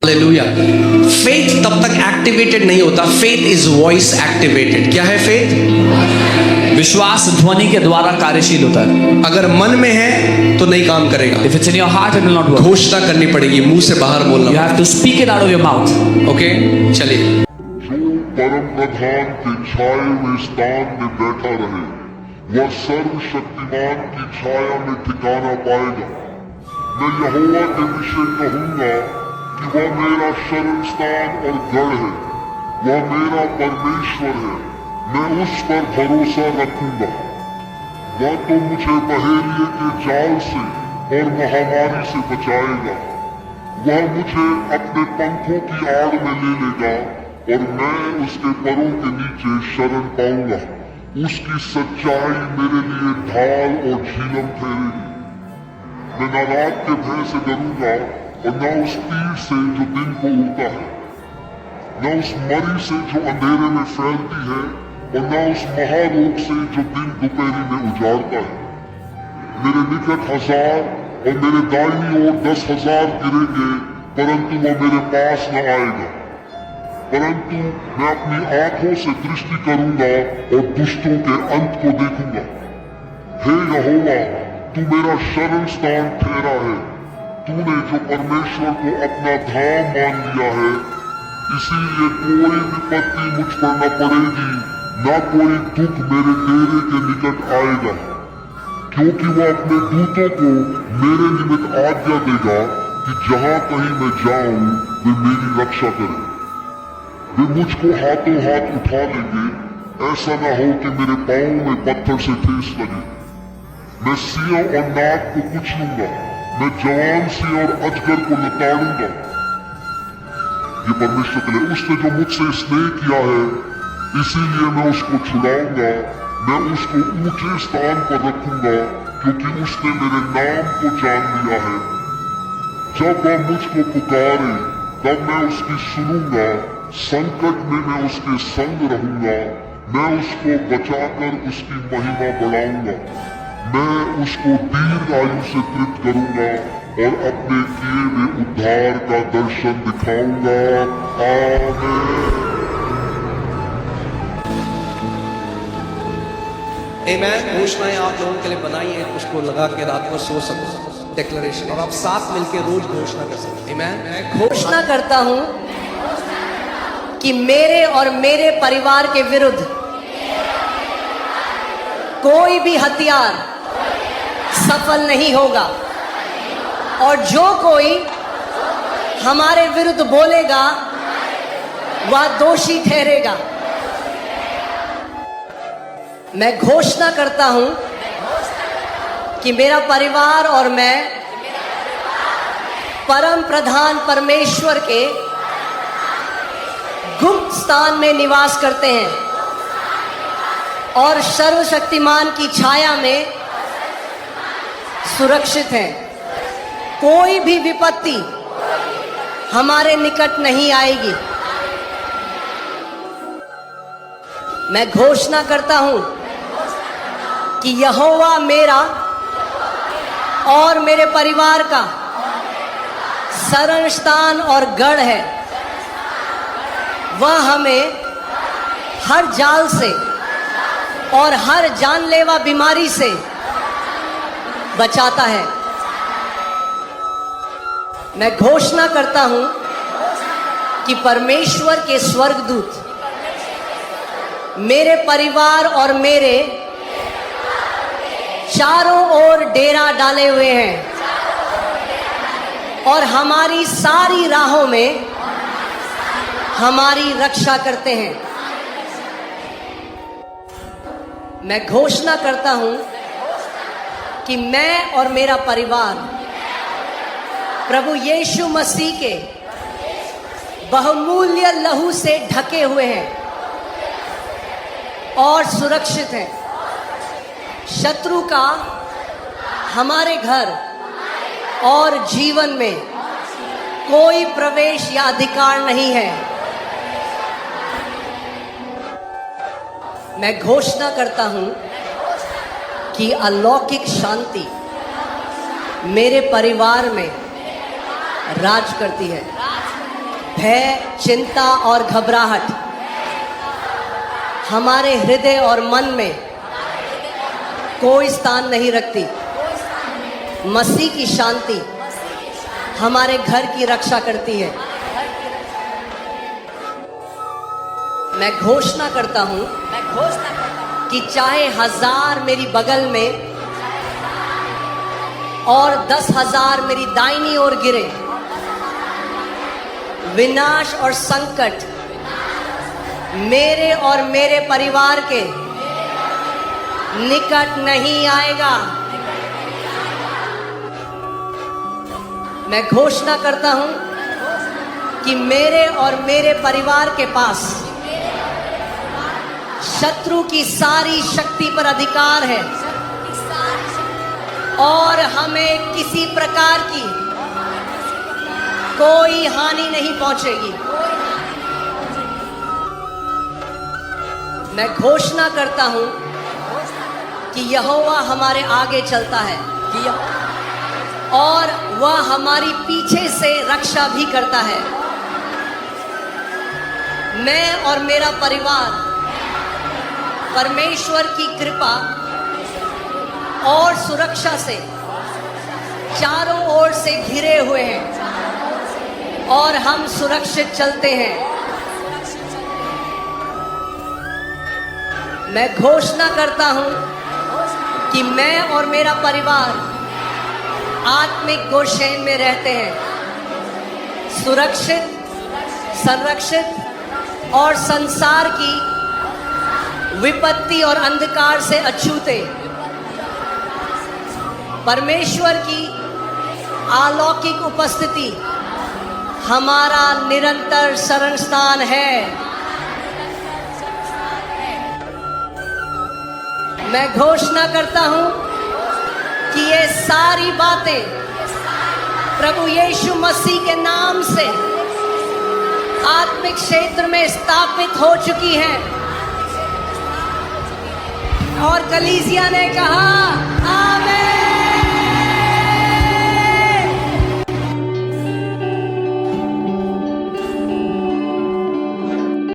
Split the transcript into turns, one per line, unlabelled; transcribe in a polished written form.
Hallelujah. Faith तब तक activated नहीं होता, फेथ इज वॉइस एक्टिवेटेड। क्या है फेथ?
विश्वास ध्वनि के द्वारा कार्यशील होता है।
अगर मन में है तो नहीं काम करेगा।
If it's in your heart, it will not work.
घोषणा करनी पड़ेगी, मुंह से बाहर
You
बोलना।
have to speak it out of your mouth.
Okay, चलिए।
जो परम प्रधान के छाए में स्थान में बैठा रहे, वह सर्वशक्तिमान की छाया में ठिकाना पाएगा। मैं यहोवा के विषय कहूंगा कि वह मेरा शरण स्थान और गढ़ है, वह मेरा परमेश्वर है, मैं उस पर भरोसा रखूंगा। वह तो मुझे बहेलिए के जाल से और महामारी से बचाएगा। वह मुझे अपने पंखों की आड़ में ले लेगा और मैं उसके परों के नीचे शरण पाऊंगा। उसकी सच्चाई मेरे लिए ढाल और झीलम ठहरेगी। मैं न रात के भय से डरूंगा और न उस तीर से जो दिन को उड़ता है, न उस मरी से जो अंधेरे में फैलती है और न उस महारोग से जो दिन दोपहरी में उजाड़ता है। मेरे निकट 1000 और मेरे दाहिनी ओर 10,000 गिरेंगे, परंतु वह मेरे पास न आएगा। परंतु मैं अपनी आंखों से दृष्टि करूंगा और दुष्टों के अंत को देखूंगा। हे यहोवा, तू मेरा शरण स्थान ठहरा है। तूने जो परमेश्वर को अपना धाम मान लिया है, इसीलिए कोई विपत्ति मुझ पर न पड़ेगी, न कोई दुख मेरे डेरे के निकट आएगा, क्योंकि वह अपने दूतों को मेरे निमित्त आज्ञा देगा कि जहां कहीं मैं जाऊं वे मेरी रक्षा करें। वे मुझको हाथों हाथ उठा लेंगे, ऐसा न हो कि मेरे पांव में पत्थर से ठेस लगे। मैं सिंह और नाग को कुचलूंगा, मैं जवान सिंह और अजगर को लताड़ूंगा। ये परमेश्वर के लिए, उसने जो मुझसे स्नेह किया है, इसीलिए मैं उसको छुड़ाऊंगा। मैं उसको ऊंचे स्थान पर रखूंगा, क्योंकि उसने मेरे नाम को जान लिया है। जब वह मुझको पुकारे, तब मैं उसकी सुनूंगा। संकट में मैं उसके संग रहूंगा। मैं उसको बचाकर उसकी महिमा बढ़ाऊंगा। मैं उसको दीर्घ आयु से तृप्त करूंगा और अपने किए हुए उद्धार का दर्शन दिखाऊंगा। आमीन।
आमीन। घोषणाएं आप लोगों के लिए बनाई है, उसको लगा के रात को सो सको, डिक्लेरेशन, और आप साथ मिलकर रोज घोषणा कर सकते। आमीन।
मैं घोषणा करता हूं कि मेरे और मेरे परिवार के विरुद्ध कोई भी हथियार सफल नहीं होगा, और जो कोई हमारे विरुद्ध बोलेगा वह दोषी ठहरेगा। मैं घोषणा करता हूं कि मेरा परिवार और मैं परम प्रधान परमेश्वर के गुप्त स्थान में निवास करते हैं और सर्वशक्तिमान की छाया में सुरक्षित हैं। कोई भी विपत्ति हमारे निकट नहीं आएगी। मैं घोषणा करता हूं कि यहोवा मेरा और मेरे परिवार का शरण स्थान और गढ़ है। वह हमें हर जाल से और हर जानलेवा बीमारी से बचाता है। मैं घोषणा करता हूं कि परमेश्वर के स्वर्गदूत मेरे परिवार और मेरे चारों ओर डेरा डाले हुए हैं और हमारी सारी राहों में हमारी रक्षा करते हैं। मैं घोषणा करता हूं कि मैं और मेरा परिवार प्रभु यीशु मसीह के बहुमूल्य लहू से ढके हुए हैं और सुरक्षित हैं। शत्रु का हमारे घर और जीवन में कोई प्रवेश या अधिकार नहीं है। मैं घोषणा करता हूं कि अलौकिक शांति मेरे परिवार में राज करती है। भय, चिंता और घबराहट हमारे हृदय और मन में कोई स्थान नहीं रखती। मसीह की शांति हमारे घर की रक्षा करती है। मैं घोषणा करता हूं कि चाहे 1000 मेरी बगल में और 10,000 मेरी दाहिनी ओर गिरे, विनाश और संकट मेरे और मेरे परिवार के निकट नहीं आएगा। मैं घोषणा करता हूं कि मेरे और मेरे परिवार के पास शत्रु की सारी शक्ति पर अधिकार है और हमें किसी प्रकार की कोई हानि नहीं पहुंचेगी। मैं घोषणा करता हूं कि यहोवा हमारे आगे चलता है और वह हमारी पीछे से रक्षा भी करता है। मैं और मेरा परिवार परमेश्वर की कृपा और सुरक्षा से चारों ओर से घिरे हुए हैं और हम सुरक्षित चलते हैं। मैं घोषणा करता हूं कि मैं और मेरा परिवार आत्मिक गोशेन में रहते हैं, सुरक्षित, संरक्षित और संसार की विपत्ति और अंधकार से अछूते। परमेश्वर की अलौकिक उपस्थिति हमारा निरंतर शरण स्थान है। मैं घोषणा करता हूं कि ये सारी बातें प्रभु यीशु मसीह के नाम से आत्मिक क्षेत्र में स्थापित हो चुकी हैं। और कलीसिया ने कहा आमीन।